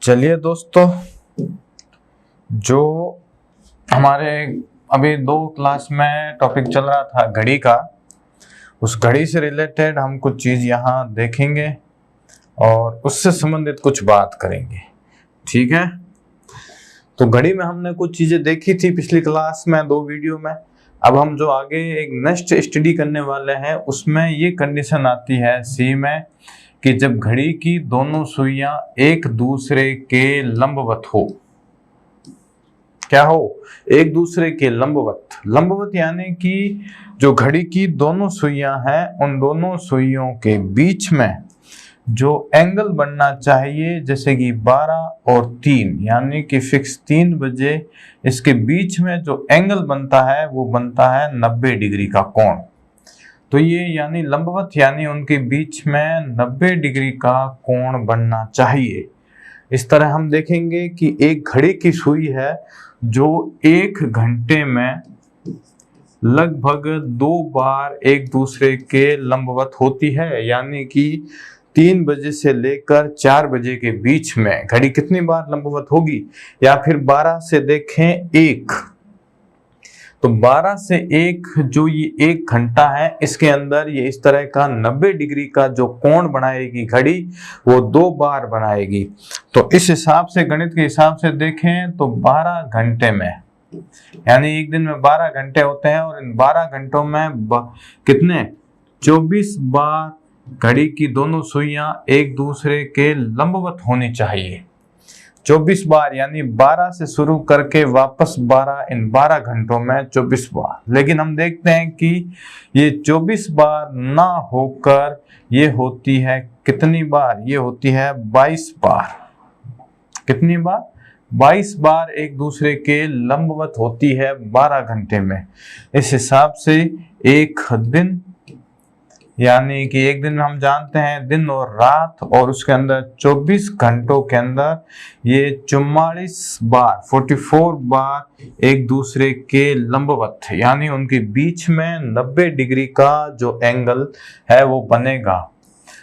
चलिए दोस्तों, जो हमारे अभी 2 क्लास में टॉपिक चल रहा था घड़ी का, उस घड़ी से रिलेटेड हम कुछ चीज़ यहाँ देखेंगे और उससे संबंधित कुछ बात करेंगे। ठीक है, तो घड़ी में हमने कुछ चीज़ें देखी थी पिछली क्लास में 2 वीडियो में। अब हम जो आगे एक नेक्स्ट स्टडी करने वाले हैं उसमें ये कंडीशन आती है सी में कि जब घड़ी की दोनों सुइयां एक दूसरे के लंबवत हो। क्या हो? एक दूसरे के लंबवत। लंबवत यानी कि जो घड़ी की दोनों सुइयां हैं उन दोनों सुइयों के बीच में जो एंगल बनना चाहिए, जैसे कि 12 और 3 यानी कि फिक्स 3 बजे, इसके बीच में जो एंगल बनता है वो बनता है 90 डिग्री का कोण। तो ये यानी लंबवत यानी उनके बीच में 90 डिग्री का कोण बनना चाहिए। इस तरह हम देखेंगे कि एक घड़ी की सुई है जो 1 घंटे में लगभग 2 बार एक दूसरे के लंबवत होती है, यानी कि 3 बजे से लेकर 4 बजे के बीच में घड़ी कितनी बार लंबवत होगी। या फिर 12 से देखें 1, तो 12 से 1 जो ये 1 घंटा है, इसके अंदर ये इस तरह का 90 डिग्री का जो कोण बनाएगी घड़ी, वो 2 बार बनाएगी। तो इस हिसाब से, गणित के हिसाब से देखें तो 12 घंटे में, यानी एक दिन में 12 घंटे होते हैं और इन 12 घंटों में कितने 24 बार घड़ी की दोनों सुइयां एक दूसरे के लंबवत होनी चाहिए। 24 बार यानी 12 से शुरू करके वापस 12, इन 12 घंटों में 24 बार। लेकिन हम देखते हैं कि ये 24 बार ना होकर ये होती है कितनी बार? ये होती है 22 बार। कितनी बार? 22 बार एक दूसरे के लंबवत होती है 12 घंटे में। इस हिसाब से एक दिन, यानी कि एक दिन में हम जानते हैं दिन और रात, और उसके अंदर 24 घंटों के अंदर ये 44 बार 44 बार एक दूसरे के लंबवत, यानी उनके बीच में 90 डिग्री का जो एंगल है वो बनेगा।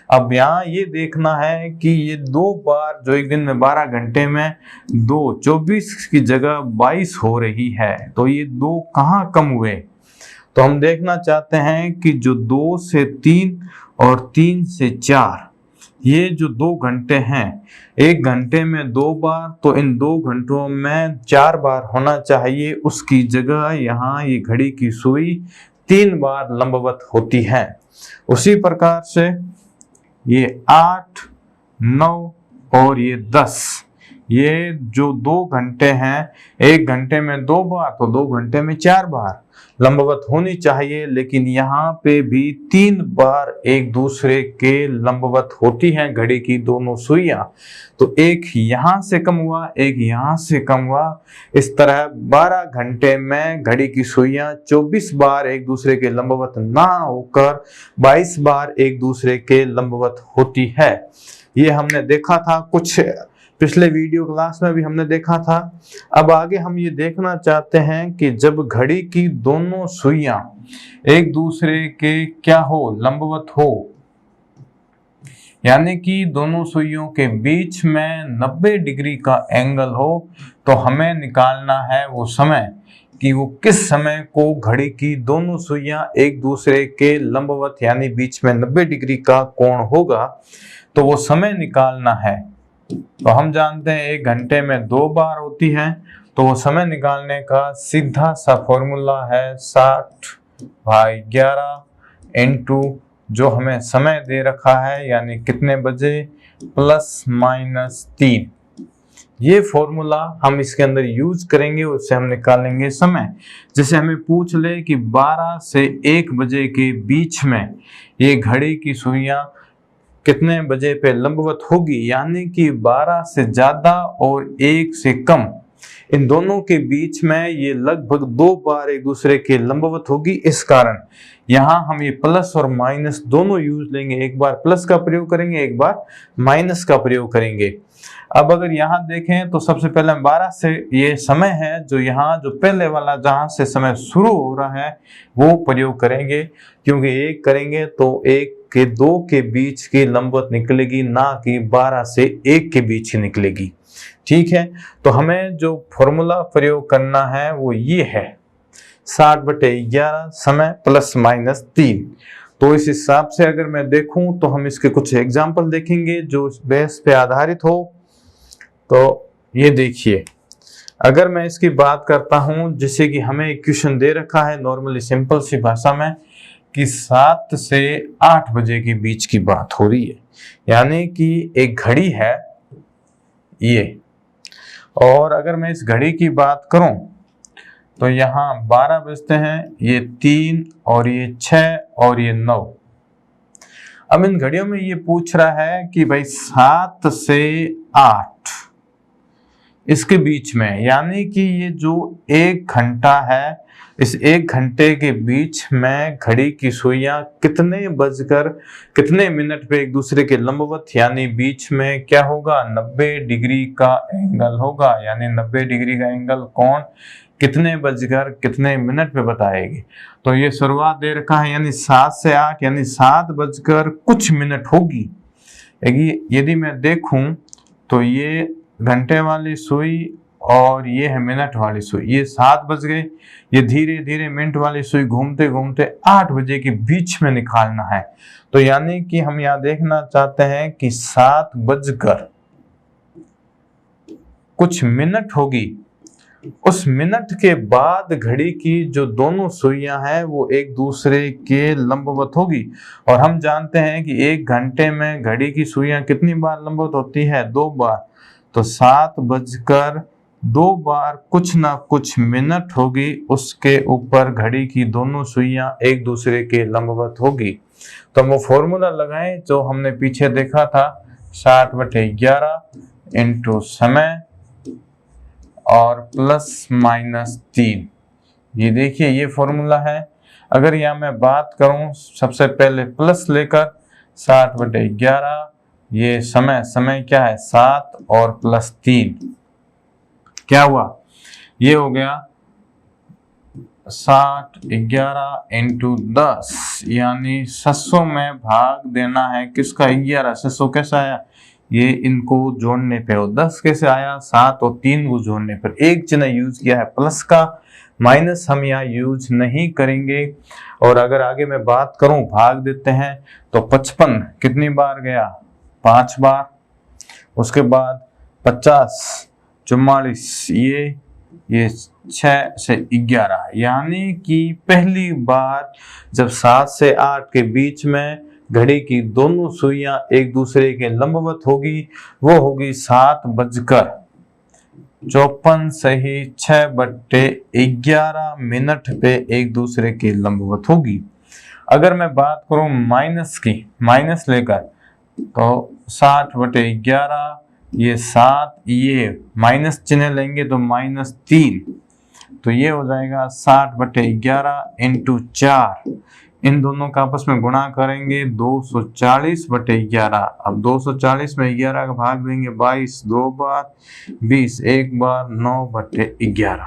अब यहाँ ये देखना है कि ये 2 बार जो एक दिन में 12 घंटे में 24 की जगह 22 हो रही है, तो ये 2 कहाँ कम हुए? तो हम देखना चाहते हैं कि जो 2 से 3 और 3 से 4, ये जो 2 घंटे हैं, 1 घंटे में 2 बार, तो इन 2 घंटों में 4 बार होना चाहिए। उसकी जगह यहाँ ये घड़ी की सुई 3 बार लंबवत होती है। उसी प्रकार से ये 8, 9 और ये 10, ये जो 2 घंटे हैं, 1 घंटे में 2 बार, तो 2 घंटे में 4 बार लंबवत होनी चाहिए। लेकिन यहाँ पे भी 3 बार एक दूसरे के लंबवत होती हैं घड़ी की दोनों सुइयां। तो एक यहाँ से कम हुआ, एक यहाँ से कम हुआ। इस तरह 12 घंटे में घड़ी की सुइयां 24 बार एक दूसरे के लंबवत ना होकर 22 बार एक दूसरे के लंबवत होती है। ये हमने देखा था, कुछ पिछले वीडियो क्लास में भी हमने देखा था। अब आगे हम ये देखना चाहते हैं कि जब घड़ी की दोनों सुइयां एक दूसरे के क्या हो? लंबवत हो, यानी कि दोनों सुइयों के बीच में 90 डिग्री का एंगल हो, तो हमें निकालना है वो समय कि वो किस समय को घड़ी की दोनों सुइयां एक दूसरे के लंबवत यानी बीच में 90 डिग्री का कोण होगा। तो वो समय निकालना है। तो हम जानते हैं 1 घंटे में 2 बार होती है, तो वो समय निकालने का सीधा सा फॉर्मूला है 60/11 इंटू जो हमें समय दे रखा है, यानी कितने बजे, ±3। ये फॉर्मूला हम इसके अंदर यूज करेंगे, उससे हम निकालेंगे समय। जैसे हमें पूछ ले कि 12 से 1 बजे के बीच में ये घड़ी की सुइयां कितने बजे पे लंबवत होगी, यानी कि 12 से ज्यादा और 1 से कम, इन दोनों के बीच में ये लगभग 2 बार एक दूसरे के लंबवत होगी। इस कारण यहाँ हम ये प्लस और माइनस दोनों यूज लेंगे, एक बार प्लस का प्रयोग करेंगे, एक बार माइनस का प्रयोग करेंगे। अब अगर यहाँ देखें तो सबसे पहले 12 से ये समय है, जो यहाँ जो पहले वाला जहाँ से समय शुरू हो रहा है वो प्रयोग करेंगे, क्योंकि 1 करेंगे तो 1 दो के बीच की लंबवत निकलेगी, ना कि 12 से 1 के बीच ही निकलेगी। ठीक है, तो हमें जो फॉर्मूला प्रयोग करना है वो ये है 60/11 समय प्लस माइनस 3। तो इस हिसाब से अगर मैं देखूं तो हम इसके कुछ एग्जाम्पल देखेंगे जो इस बेस पे आधारित हो। तो ये देखिए, अगर मैं इसकी बात करता हूं, जैसे कि हमें इक्वेशन दे रखा है नॉर्मली सिंपल सी भाषा में कि 7 से 8 बजे के बीच की बात हो रही है, यानी कि एक घड़ी है ये, और अगर मैं इस घड़ी की बात करूं तो यहाँ 12 बजते हैं, ये 3 और ये 6 और ये 9। अब इन घड़ियों में ये पूछ रहा है कि भाई 7 से 8 इसके बीच में, यानी कि ये जो 1 घंटा है, इस 1 घंटे के बीच में घड़ी की सुइयां कितने बजकर कितने मिनट पे एक दूसरे के लंबवत, यानी बीच में क्या होगा 90 डिग्री का एंगल होगा, यानी 90 डिग्री का एंगल कौन कितने बजकर कितने मिनट पे बताएगी। तो ये शुरुआत दे रखा है, यानी 7 से 8 यानी 7 बजकर कुछ मिनट होगी। यदि मैं देखूं तो ये घंटे वाली सुई और ये है मिनट वाली सुई, ये 7 बज गए, ये धीरे धीरे मिनट वाली सुई घूमते घूमते 8 बजे के बीच में निकालना है। तो यानी कि हम यहाँ देखना चाहते हैं कि 7 बजकर कुछ मिनट होगी, उस मिनट के बाद घड़ी की जो दोनों सुइयां हैं वो एक दूसरे के लंबवत होगी। और हम जानते हैं कि 1 घंटे में घड़ी की सुइयां कितनी बार लंबवत होती है, 2 बार। तो 7 बजकर 2 बार कुछ ना कुछ मिनट होगी, उसके ऊपर घड़ी की दोनों सुइयां एक दूसरे के लंबवत होगी। तो हम वो फॉर्मूला लगाएं जो हमने पीछे देखा था, 60/11 इंटू समय और प्लस माइनस 3। ये देखिए ये फॉर्मूला है। अगर यहाँ मैं बात करूं सबसे पहले प्लस लेकर 60/11, ये समय क्या है 7 और प्लस 3 क्या हुआ, ये हो गया 60/11 इंटू 10, यानी 600 में भाग देना है किसका 11। 600 कैसा आया, ये इनको जोड़ने पे, और 10 कैसे आया 7 और 3 को जोड़ने पर। एक चिन्ह यूज किया है प्लस का, माइनस हम यहाँ यूज नहीं करेंगे। और अगर आगे मैं बात करूं भाग देते हैं तो 55 कितनी बार गया 5 बार, उसके बाद 50 44, ये 6 से 11, यानी कि पहली बार जब 7 से 8 के बीच में घड़ी की दोनों सुइयां एक दूसरे के लंबवत होगी, वो होगी 7 बजकर 54 सही 6/11 मिनट पे एक दूसरे के लंबवत होगी। अगर मैं बात करूं माइनस की, माइनस लेकर, तो 60/11, ये 7, ये माइनस चिन्ह लेंगे तो -3, तो ये हो जाएगा 60/11 इंटू 4, इन दोनों का आपस में गुणा करेंगे 240/11। अब 240 में 11 का भाग देंगे 22, 2 बार 20, 1 बार 9/11,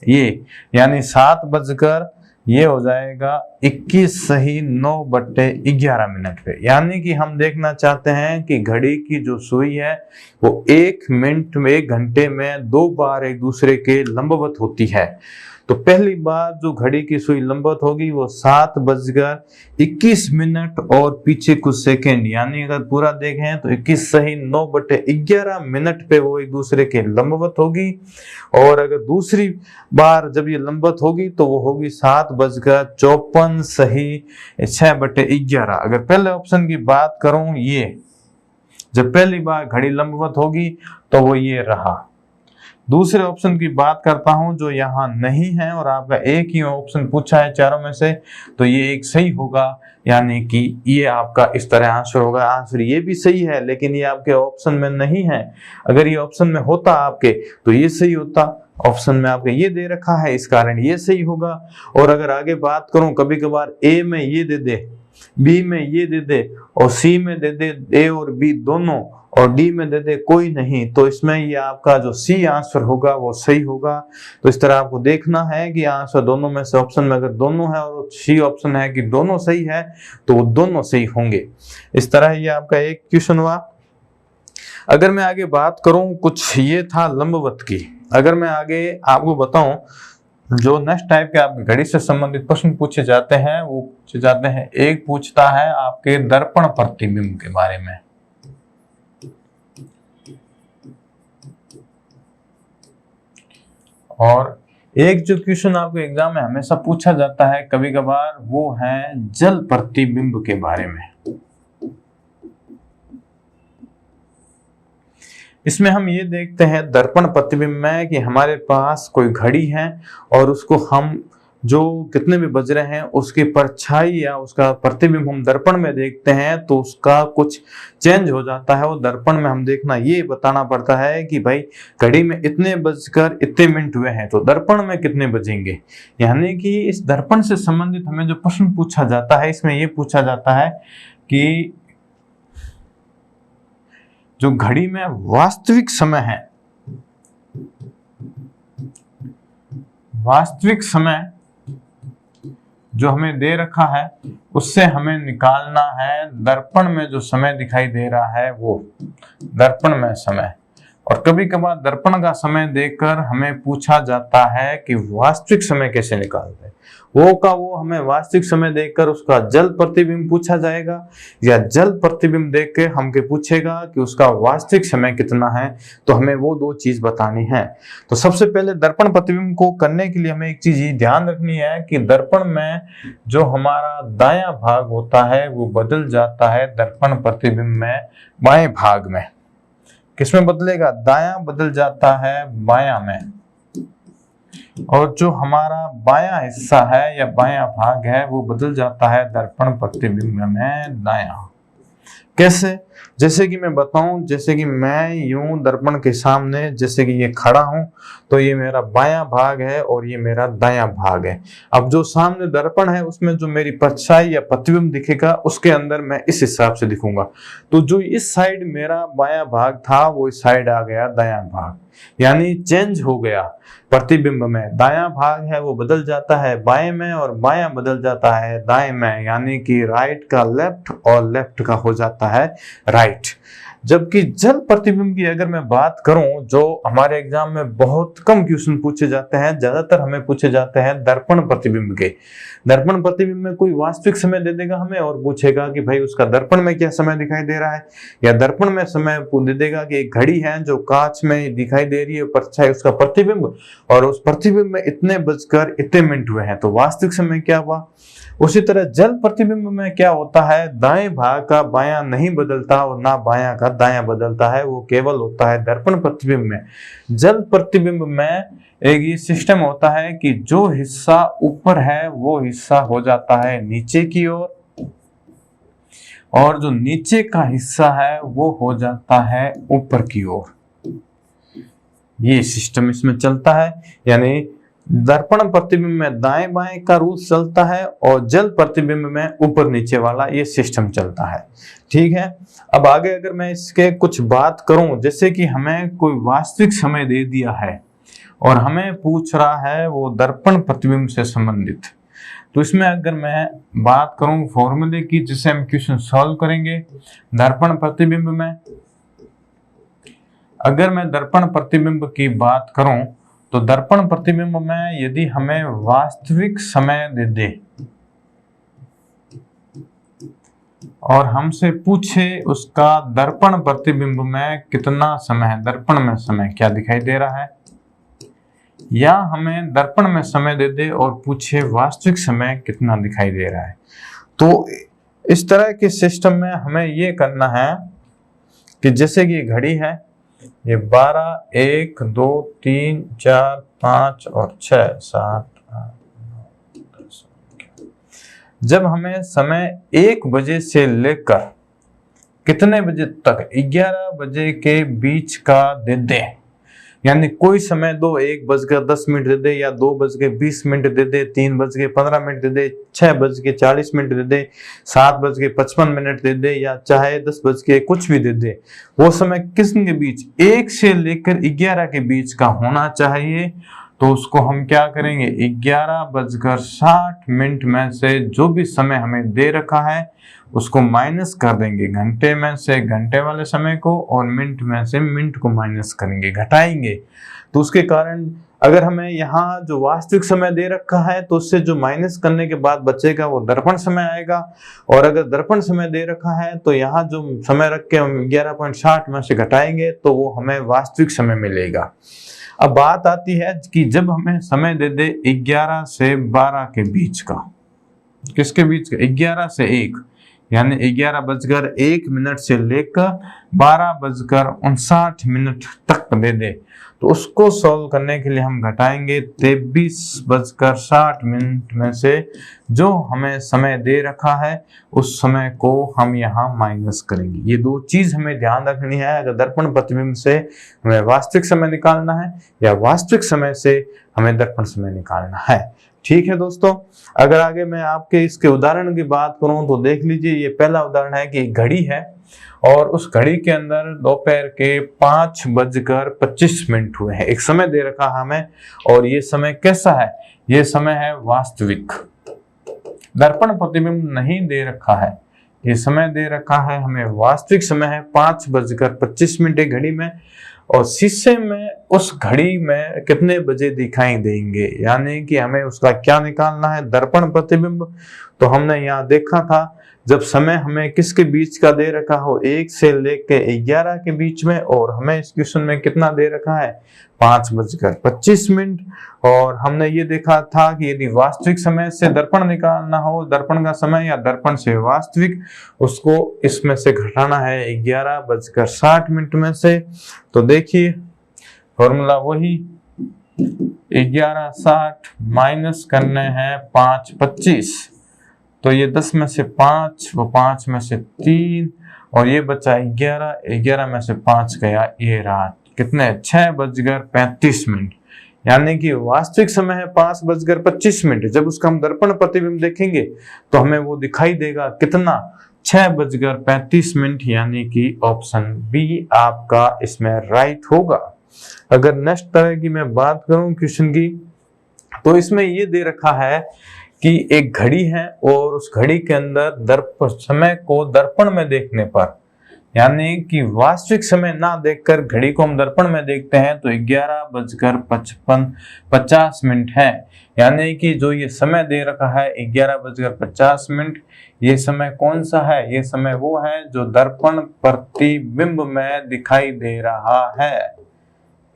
ये यानी 7 बजकर ये हो जाएगा 21 सही 9/11 मिनट पे। यानी कि हम देखना चाहते हैं कि घड़ी की जो सुई है वो 1 मिनट में 1 घंटे में 2 बार एक दूसरे के लंबवत होती है। तो पहली बार जो घड़ी की सुई लंबवत होगी वो 7 बजकर 21 मिनट और पीछे कुछ सेकेंड, यानी अगर पूरा देखें तो 21 सही 9/11 मिनट पे वो एक दूसरे के लंबवत होगी। और अगर दूसरी बार जब ये लंबवत होगी तो वो होगी 7 बजकर 54 सही 6/11। अगर पहले ऑप्शन की बात करूं, ये जब पहली बार घड़ी लंबवत होगी तो वो ये रहा। दूसरे ऑप्शन की बात करता हूं जो यहाँ नहीं है और आपका एक ही ऑप्शन पूछा है चारों में से, तो ये एक सही होगा, यानी कि ये आपका इस तरह आंसर होगा। आंसर ये भी सही है लेकिन ये आपके ऑप्शन में नहीं है। अगर ये ऑप्शन में होता आपके तो ये सही होता, ऑप्शन में आपके ये दे रखा है इस कारण ये सही होगा। और अगर आगे बात करूं, कभी कभार ए में ये दे दे, बी में ये दे दे और सी में दे दे, ए और बी दोनों, और डी में दे दे कोई नहीं, तो इसमें ये आपका जो सी आंसर होगा वो सही होगा। तो इस तरह आपको देखना है कि आंसर दोनों में से ऑप्शन में अगर दोनों है और सी ऑप्शन है कि दोनों सही है तो वो दोनों सही होंगे। इस तरह ये आपका एक क्वेश्चन हुआ। अगर मैं आगे बात करूं, कुछ ये था लंबवत की, अगर मैं आगे आपको बताऊं जो नेक्स्ट टाइप के आपकी घड़ी से संबंधित प्रश्न पूछे जाते हैं वो पूछे जाते हैं, एक पूछता है आपके दर्पण प्रतिबिंब के बारे में। और एक जो क्वेश्चन आपको एग्जाम में हमेशा पूछा जाता है कभी कभार, वो है जल प्रतिबिंब के बारे में। इसमें हम ये देखते हैं दर्पण प्रतिबिंब में कि हमारे पास कोई घड़ी है और उसको हम जो कितने भी बज रहे हैं उसकी परछाई या उसका प्रतिबिंब हम दर्पण में देखते हैं तो उसका कुछ चेंज हो जाता है। वो दर्पण में हम देखना ये बताना पड़ता है कि भाई घड़ी में इतने बजकर इतने मिनट हुए हैं तो दर्पण में कितने बजेंगे। यानी कि इस दर्पण से संबंधित हमें जो प्रश्न पूछा जाता है इसमें ये पूछा जाता है कि जो घड़ी में वास्तविक समय है, वास्तविक समय जो हमें दे रखा है उससे हमें निकालना है दर्पण में जो समय दिखाई दे रहा है वो दर्पण में समय। और कभी कभार दर्पण का समय देकर हमें पूछा जाता है कि वास्तविक समय कैसे निकालते हैं। वो का वो हमें वास्तविक समय देकर उसका जल प्रतिबिंब पूछा जाएगा या जल प्रतिबिंब देख के हमके पूछेगा कि उसका वास्तविक समय कितना है। तो हमें वो दो चीज बतानी है। तो सबसे पहले दर्पण प्रतिबिंब को करने के लिए हमें एक चीज ये ध्यान रखनी है कि दर्पण में जो हमारा दायां भाग होता है वो बदल जाता है दर्पण प्रतिबिंब में बाएं भाग में। किसमें बदलेगा? दायां बदल जाता है बायां में, और जो हमारा बायां हिस्सा है या बायां भाग है वो बदल जाता है दर्पण प्रतिबिंब में दायां। कैसे? जैसे कि मैं बताऊं, जैसे कि मैं यूं दर्पण के सामने जैसे कि ये खड़ा हूं तो ये मेरा बायां भाग है और ये मेरा दायां भाग है। अब जो सामने दर्पण है उसमें जो मेरी परछाई या प्रतिबिंब दिखेगा उसके अंदर मैं इस हिसाब से दिखूंगा। तो जो इस साइड मेरा बायां भाग था वो इस साइड आ गया दायां भाग, यानी चेंज हो गया प्रतिबिंब में। दायां भाग है वो बदल जाता है बाएं में और बायां बदल जाता है दाएं में, यानी कि राइट का लेफ्ट और लेफ्ट का हो जाता है राइट। जबकि जल प्रतिबिंब की अगर मैं बात करूं, जो हमारे एग्जाम में बहुत कम क्वेश्चन पूछे जाते हैं, ज्यादातर हमें पूछे जाते हैं दर्पण प्रतिबिंब के। दर्पण प्रतिबिंब में कोई वास्तविक समय दे देगा हमें और पूछेगा कि भाई उसका दर्पण में क्या समय दिखाई दे रहा है, या दर्पण में समय दे देगा कि एक घड़ी है जो कांच में दिखाई दे रही है परछाई उसका प्रतिबिंब, और उस प्रतिबिंब में इतने बजकर इतने मिनट हुए हैं तो वास्तविक समय क्या हुआ। उसी तरह जल प्रतिबिंब में क्या होता है, दाएं भाग का बायां नहीं बदलता और ना बायां का दायां बदलता है, वो केवल होता है दर्पण प्रतिबिंब में। जल प्रतिबिंब में एक ये सिस्टम होता है कि जो हिस्सा ऊपर है वो हिस्सा हो जाता है नीचे की ओर, और जो नीचे का हिस्सा है वो हो जाता है ऊपर की ओर। ये सिस्टम इसमें चलता है, यानी दर्पण प्रतिबिंब में दाएं बाएं का रूल चलता है और जल प्रतिबिंब में ऊपर नीचे वाला ये सिस्टम चलता है। ठीक है, अब आगे अगर मैं इसके कुछ बात करूं, जैसे कि हमें कोई वास्तविक समय दे दिया है और हमें पूछ रहा है वो दर्पण प्रतिबिंब से संबंधित, तो इसमें अगर मैं बात करूं फॉर्मूले की जिससे हम क्वेश्चन सॉल्व करेंगे, दर्पण प्रतिबिंब में अगर मैं दर्पण प्रतिबिंब की बात करूं तो दर्पण प्रतिबिंब में यदि हमें वास्तविक समय दे दे और हमसे पूछे उसका दर्पण प्रतिबिंब में कितना समय है, दर्पण में समय क्या दिखाई दे रहा है, या हमें दर्पण में समय दे दे और पूछे वास्तविक समय कितना दिखाई दे रहा है, तो इस तरह के सिस्टम में हमें ये करना है कि जैसे कि घड़ी है ये 12, 1, 2, 3, 4, 5 और 6, 7, 8, 9, 10। जब हमें समय 1 बजे से लेकर कितने बजे तक 11 बजे के बीच का दे दे, यानी कोई समय दो, 1:10 दे दे, या 2:20 दे दे, 3:15 दे दे, 6:40 दे दे, 7:55 दे दे, या चाहे 10 कुछ भी दे दे, वो समय किसके बीच, 1 से लेकर 11 के बीच का होना चाहिए। तो उसको हम क्या करेंगे, 11:60 में से जो भी समय हमें दे रखा है उसको माइनस कर देंगे, घंटे में से घंटे वाले समय को और मिनट में से मिनट को माइनस करेंगे, घटाएंगे। तो उसके कारण अगर हमें यहाँ जो वास्तविक समय दे रखा है तो उससे जो माइनस करने के बाद बचेगा वो दर्पण समय आएगा, और अगर दर्पण समय दे रखा है तो यहाँ जो समय रख के हम 11.60 में से घटाएंगे तो वो हमें वास्तविक समय मिलेगा। अब बात आती है कि जब हमें समय दे दे 11 से 12 के बीच का, किसके बीच का, 11 से 1, यानी 11:01 से लेकर 12:59 तक दे दे, तो उसको सॉल्व करने के लिए हम घटाएंगे 23:60 में से जो हमें समय दे रखा है उस समय को हम यहाँ माइनस करेंगे। ये दो चीज हमें ध्यान रखनी है अगर दर्पण प्रतिबिंब से हमें वास्तविक समय निकालना है या वास्तविक समय से हमें दर्पण समय निकालना है। ठीक है दोस्तों, अगर आगे मैं आपके इसके उदाहरण की बात करूं तो देख लीजिए, ये पहला उदाहरण है कि घड़ी है और उस घड़ी के अंदर दोपहर के 5:25 हुए हैं। एक समय दे रखा हमें और ये समय कैसा है, ये समय है वास्तविक, दर्पण प्रतिबिंब नहीं दे रखा है, ये समय दे रखा है हमें वास्तविक समय है 5:25 घड़ी में, और शीशे में उस घड़ी में कितने बजे दिखाई देंगे, यानी कि हमें उसका क्या निकालना है, दर्पण प्रतिबिंब। तो हमने यहाँ देखा था जब समय हमें किसके बीच का दे रखा हो, 1 से लेके 11 के बीच में, और हमें इस क्वेश्चन में कितना दे रखा है 5:25, और हमने ये देखा था कि यदि वास्तविक समय से दर्पण निकालना हो, दर्पण का समय या दर्पण से वास्तविक, उसको इसमें से घटाना है 11:60 में से। तो देखिए फॉर्मूला वही, 11:60 माइनस करने हैं 5:25, तो ये 10 में से 5, वो 5 में से 3, और ये बचा 11, 11 में से 5 गया, ये रहा कितने 6:35, यानी कि वास्तविक समय है 5:25। जब उसका हम दर्पण प्रतिबिंब देखेंगे तो हमें वो दिखाई देगा कितना 6:35, यानी कि ऑप्शन बी आपका इसमें राइट होगा। अगर नेक्स्ट तरह की मैं बात करूं क्वेश्चन की, तो इसमें ये दे रखा है कि एक घड़ी है और उस घड़ी के अंदर समय को दर्पण में देखने पर, यानी कि वास्तविक समय ना देखकर घड़ी को हम दर्पण में देखते हैं तो 11:50 है, यानी कि जो ये समय दे रखा है 11:50, ये समय कौन सा है, ये समय वो है जो दर्पण प्रतिबिंब में दिखाई दे रहा है।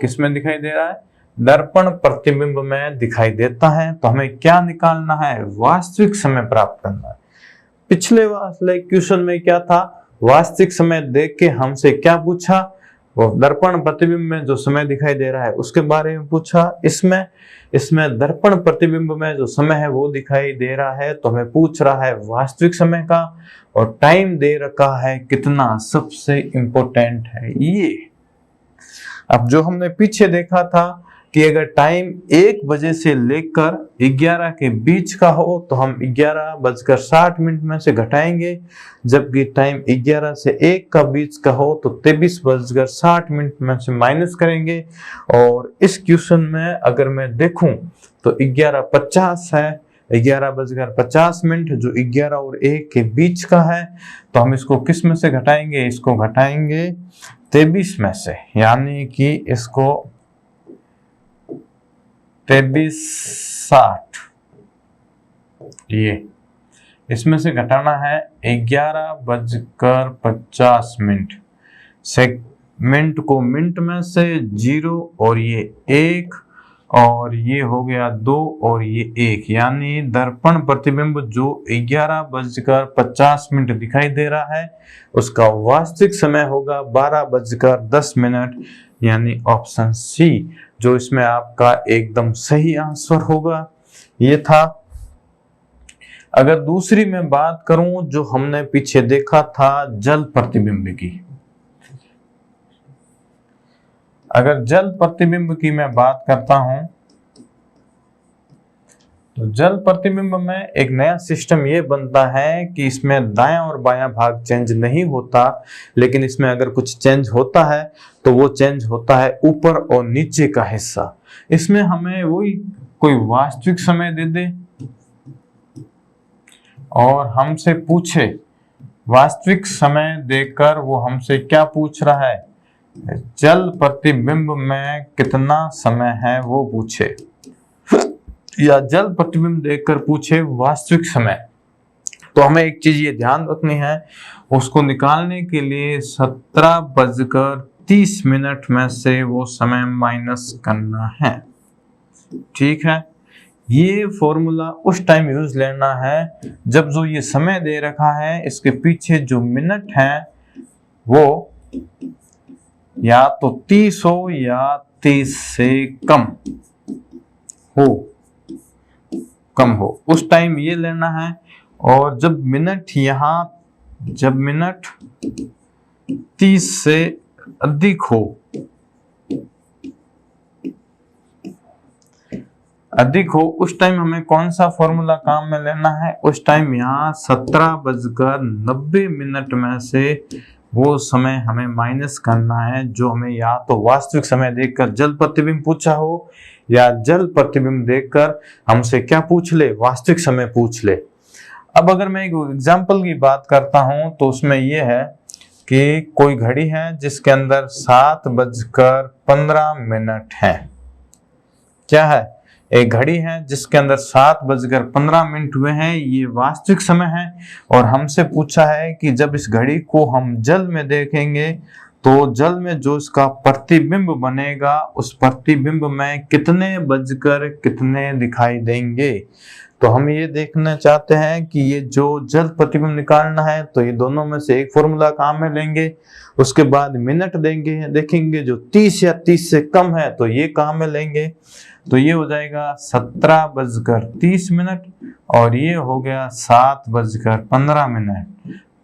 किस में दिखाई दे रहा है, दर्पण प्रतिबिंब में दिखाई देता है। तो हमें क्या निकालना है, वास्तविक समय प्राप्त करना है। पिछले वाले क्वेश्चन में क्या था, वास्तविक समय देख के हमसे क्या पूछा, वो दर्पण प्रतिबिंब में जो समय दिखाई दे रहा है उसके बारे में पूछा। इसमें दर्पण प्रतिबिंब में जो समय है वो दिखाई दे रहा है, तो हमें पूछ रहा है वास्तविक समय का, और टाइम दे रखा है कितना, सबसे इंपॉर्टेंट है ये। अब जो हमने पीछे देखा था कि अगर टाइम 1 बजे से लेकर 11 के बीच का हो तो हम 11:60 में से घटाएंगे, जबकि टाइम 11 से 1 का बीच का हो तो 23:60 में से माइनस करेंगे। और इस क्वेश्चन में अगर मैं देखूं तो 11:50 है, 11:50 जो 11 और 1 के बीच का है, तो हम इसको किस में से घटाएंगे, इसको घटाएंगे 23 में से, यानी कि इसको 23:60, ये इसमें से घटाना है 11:50। मिनट को मिनट में से 0 और ये 1 और ये हो गया 2 और ये 1, यानी दर्पण प्रतिबिंब जो 11:50 दिखाई दे रहा है उसका वास्तविक समय होगा 12:10, यानी ऑप्शन सी जो इसमें आपका एकदम सही आंसर होगा। ये था। अगर दूसरी मैं बात करूं जो हमने पीछे देखा था जल प्रतिबिंब की, अगर जल प्रतिबिंब की मैं बात करता हूं तो जल प्रतिबिंब में एक नया सिस्टम ये बनता है कि इसमें दायां और बायां भाग चेंज नहीं होता, लेकिन इसमें अगर कुछ चेंज होता है तो वो चेंज होता है ऊपर और नीचे का हिस्सा। इसमें हमें वही कोई वास्तविक समय दे दे और हमसे पूछे, वास्तविक समय देकर वो हमसे क्या पूछ रहा है, जल प्रतिबिंब में कितना समय है वो पूछे, या जल प्रतिबिंब देखकर पूछे वास्तविक समय, तो हमें एक चीज ये ध्यान रखनी है, उसको निकालने के लिए 17:30 में से वो समय माइनस करना है। ठीक है, ये फॉर्मूला उस टाइम यूज लेना है जब जो ये समय दे रखा है इसके पीछे जो मिनट है वो या तो 30 हो या 30 से कम हो, उस टाइम ये लेना है। और जब मिनट 30 से अधिक हो उस टाइम हमें कौन सा फॉर्मूला काम में लेना है, उस टाइम यहाँ 17:90 में से वो समय हमें माइनस करना है, जो हमें या तो वास्तविक समय देखकर जल प्रतिबिंब पूछा हो या जल प्रतिबिंब देखकर हमसे क्या पूछ ले, वास्तविक समय पूछ ले। अब अगर मैं एक एग्जांपल की बात करता हूं तो उसमें यह है कि कोई घड़ी है जिसके अंदर 7:15 है। क्या है, एक घड़ी है जिसके अंदर 7:15 हुए हैं, ये वास्तविक समय है। और हमसे पूछा है कि जब इस घड़ी को हम जल में देखेंगे तो जल में जो इसका प्रतिबिंब बनेगा उस प्रतिबिंब में कितने दिखाई देंगे। तो हम ये देखना चाहते हैं कि ये जो जल प्रतिबिंब निकालना है तो ये दोनों में से एक फॉर्मूला काम में लेंगे, उसके बाद मिनट देखेंगे जो 30 या 30 से कम है तो ये काम में लेंगे। तो ये हो जाएगा 17:30 और ये हो गया 7:15।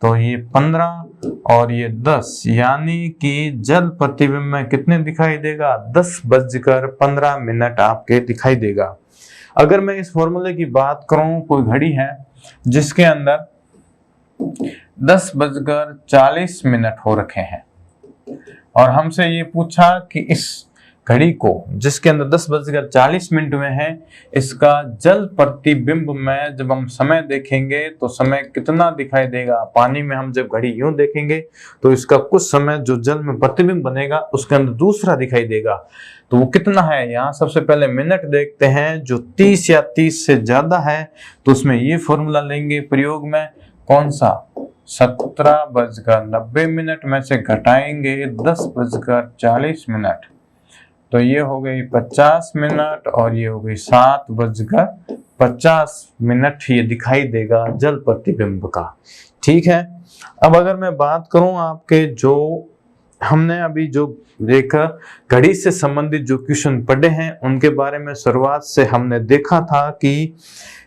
तो ये 15 और ये 10, यानी कि जल प्रतिबिंब में कितने दिखाई देगा, 10:15 आपके दिखाई देगा। अगर मैं इस फॉर्मूले की बात करूं, कोई घड़ी है जिसके अंदर 10:40 हो रखे हैं और हमसे ये पूछा कि इस घड़ी को जिसके अंदर 10:40 में है, इसका जल प्रतिबिंब में जब हम समय देखेंगे तो समय कितना दिखाई देगा। पानी में हम जब घड़ी यूं देखेंगे तो इसका कुछ समय जो जल में प्रतिबिंब बनेगा उसके अंदर दूसरा दिखाई देगा, तो वो कितना है। यहाँ सबसे पहले मिनट देखते हैं, जो 30 या 30 से ज्यादा है तो उसमें ये फॉर्मूला लेंगे प्रयोग में, कौन सा, 17:90 में से घटाएंगे 10:40, तो ये हो गई 50 मिनट और ये हो गई 7:50, ये दिखाई देगा जल प्रतिबिंब का। ठीक है, अब अगर मैं बात करूं आपके जो हमने अभी जो देखा घड़ी से संबंधित जो क्वेश्चन पढ़े हैं उनके बारे में शुरुआत से हमने देखा था कि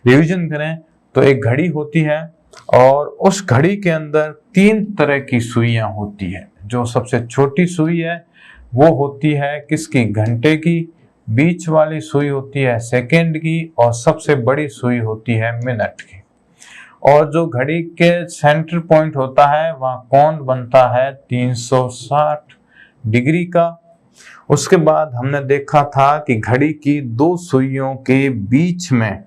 रिवीजन करें तो एक घड़ी होती है और उस घड़ी के अंदर 3 तरह की सुइयां होती है। जो सबसे छोटी सुई है वो होती है किसकी, घंटे की, बीच वाली सुई होती है सेकंड की और सबसे बड़ी सुई होती है मिनट की। और जो घड़ी के सेंटर पॉइंट होता है वहां कोण बनता है 360 डिग्री का। उसके बाद हमने देखा था कि घड़ी की 2 सुइयों के बीच में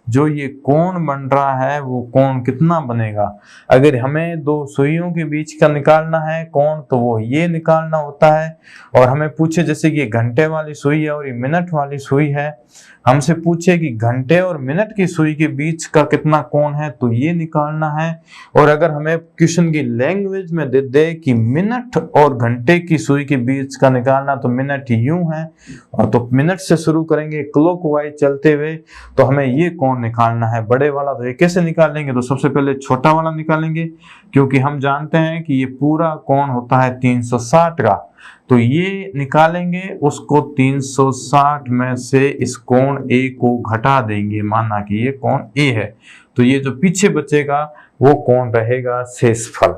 जो ये कोण बन रहा है वो कोण कितना बनेगा। अगर हमें 2 सुइयों के बीच का निकालना है कोण तो वो ये निकालना होता है। और हमें पूछे जैसे कि घंटे वाली सुई है और ये मिनट वाली सुई है, हमसे पूछे कि घंटे और मिनट की सुई के बीच का कितना कोण है तो ये निकालना है। और अगर हमें क्वेश्चन की लैंग्वेज में दे दे कि मिनट और घंटे की सुई के बीच का निकालना, तो मिनट यूं है और तो मिनट से शुरू करेंगे क्लॉकवाइज चलते हुए, तो हमें ये कोण निकालना है बड़े वाला। तो ये कैसे निकालेंगे, तो सबसे पहले छोटा वाला निकालेंगे क्योंकि हम जानते हैं कि ये पूरा कोण होता है 360 का। तो ये निकालेंगे, उसको 360 में से इस कोण A को घटा देंगे, माना कि ये कोण A है, तो ये जो पीछे बचेगा वो कोण रहेगा शेषफल।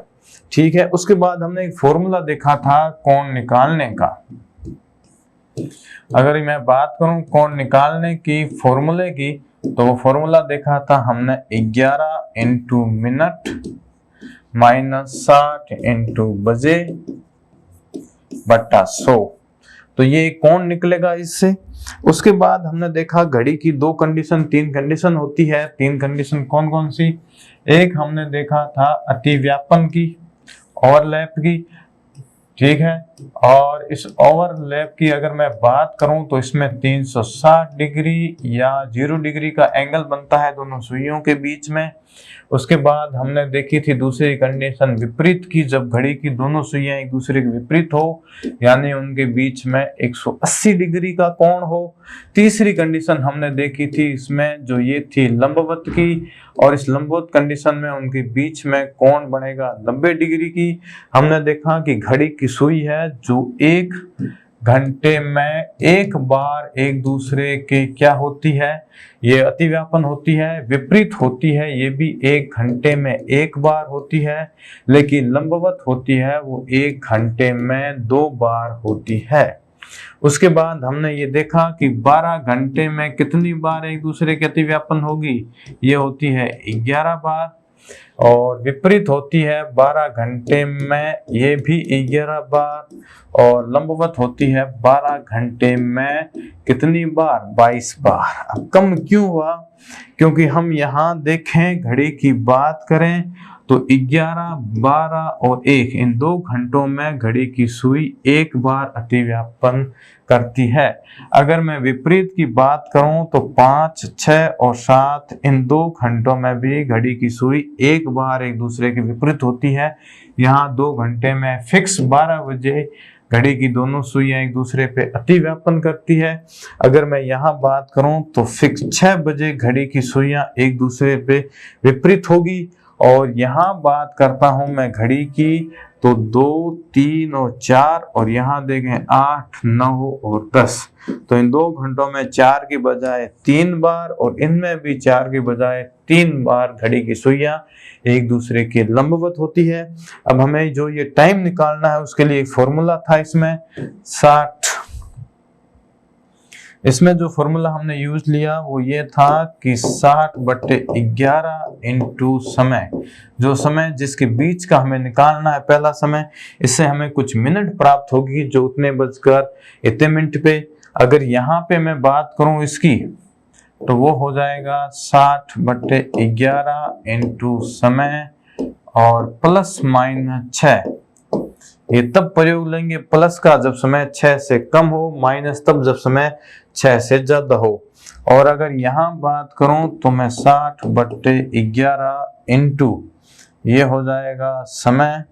ठीक है, उसके बाद हमने एक फॉर्मूला देखा था कोण निकालने का, अगर मैं बात करूं कोण निकालने की फॉर्मूले की, तो वो फॉर्मूला देखा था हमने 11 इंटू मिनट माइनस 60 इंटू बजे बट्टा 100। तो ये कोण निकलेगा इससे। उसके बाद हमने देखा घड़ी की दो कंडीशन, तीन कंडीशन होती है। तीन कंडीशन कौन कौन सी? एक हमने देखा था अतिव्यापन की, ओवरलैप की, ठीक है। और इस ओवरलैप की अगर मैं बात करूं तो इसमें 360 डिग्री या 0 डिग्री का एंगल बनता है दोनों सुइयों के बीच में। उसके बाद हमने देखी थी दूसरी कंडीशन विपरीत की, जब घड़ी की दोनों सुइयां एक दूसरे के विपरीत हो, यानी उनके बीच में 180 डिग्री का कोण हो। तीसरी कंडीशन हमने देखी थी इसमें जो ये थी लंबवत की, और इस लंबवत कंडीशन में उनके बीच में कोण बनेगा 90 डिग्री की। हमने देखा कि घड़ी की सुई है जो 1 घंटे में एक बार एक दूसरे के क्या होती है, ये अतिव्यापन होती है। विपरीत होती है ये भी 1 घंटे में एक बार होती है, लेकिन लंबवत होती है वो 1 घंटे में 2 बार होती है। उसके बाद हमने ये देखा कि 12 घंटे में कितनी बार एक दूसरे की अतिव्यापन होगी, ये होती है 11 बार। और विपरीत होती है 12 घंटे में ये भी 11 बार, और लंबवत होती है 12 घंटे में कितनी बार? 22 बार। अब कम क्यों हुआ? क्योंकि हम यहाँ देखें घड़ी की बात करें तो 11, 12 और 1 इन 2 घंटों में घड़ी की सुई एक बार अतिव्यापन करती है। अगर मैं विपरीत की बात करूं तो 5, 6 और 7 इन 2 घंटों में भी घड़ी की सुई एक बार एक दूसरे के विपरीत होती है। यहाँ 2 घंटे में फिक्स 12 बजे घड़ी की दोनों सुइयां एक दूसरे पे अतिव्यापन करती है। अगर मैं यहाँ बात करूं तो फिक्स 6 बजे घड़ी की सुइयां एक दूसरे पे विपरीत होगी। और यहाँ बात करता हूं मैं घड़ी की तो 2, 3 और 4, और यहाँ देखें 8, 9 और 10। तो इन 2 घंटों में 4 की बजाय 3 बार, और इनमें भी 4 की बजाय 3 बार घड़ी की सुइयां एक दूसरे के लंबवत होती है। अब हमें जो ये टाइम निकालना है उसके लिए एक फॉर्मूला था इसमें 60। इसमें जो फॉर्मूला हमने यूज लिया वो ये था कि 60/11 इंटू समय, जो समय जिसके बीच का हमें निकालना है पहला समय, इससे हमें कुछ मिनट प्राप्त होगी जो उतने बजकर इतने मिनट पे। अगर यहाँ पे मैं बात करूं इसकी तो वो हो जाएगा 60/11 इंटू समय और प्लस माइनस 6। ये तब प्रयोग लेंगे प्लस का जब समय 6 से कम हो, माइनस तब जब समय 6 से ज्यादा हो। और अगर यहाँ बात करूं तो मैं 60/11 इंटू ये हो जाएगा समय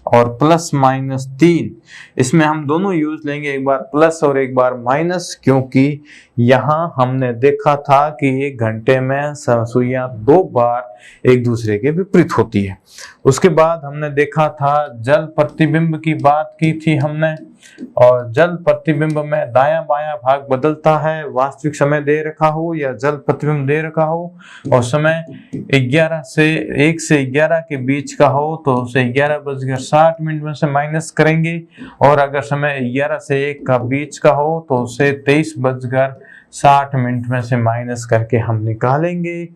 और प्लस माइनस 3। इसमें हम दोनों यूज लेंगे, एक बार प्लस और एक बार माइनस, क्योंकि यहाँ हमने देखा था कि 1 घंटे में सुइयां 2 बार एक दूसरे के विपरीत होती है। उसके बाद हमने देखा था जल प्रतिबिंब की बात की थी हमने, और जल प्रतिबिंब में दायां बायां भाग बदलता है, वास्तविक समय दे रखा हो या जल प्रतिबिंब दे रखा हो, और समय 1 से 11 के बीच का हो तो उसे 11:60 में से माइनस करेंगे, और अगर समय 11 से 1 का बीच का हो तो उसे 23:60 में से माइनस करके हम निकालेंगे।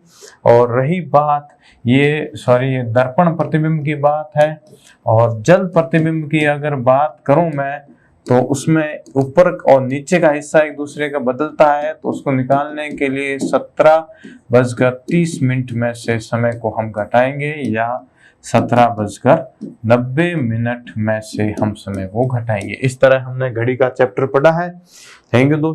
और रही बात ये दर्पण प्रतिबिंब की बात है, और जल प्रतिबिंब की अगर बात करूं मैं तो उसमें ऊपर और नीचे का हिस्सा एक दूसरे का बदलता है, तो उसको निकालने के लिए 17:30 में से समय को हम घटाएंगे, या 17:90 में से हम समय को घटाएंगे। इस तरह हमने घड़ी का चैप्टर पढ़ा है। थैंक यू दोस्तों।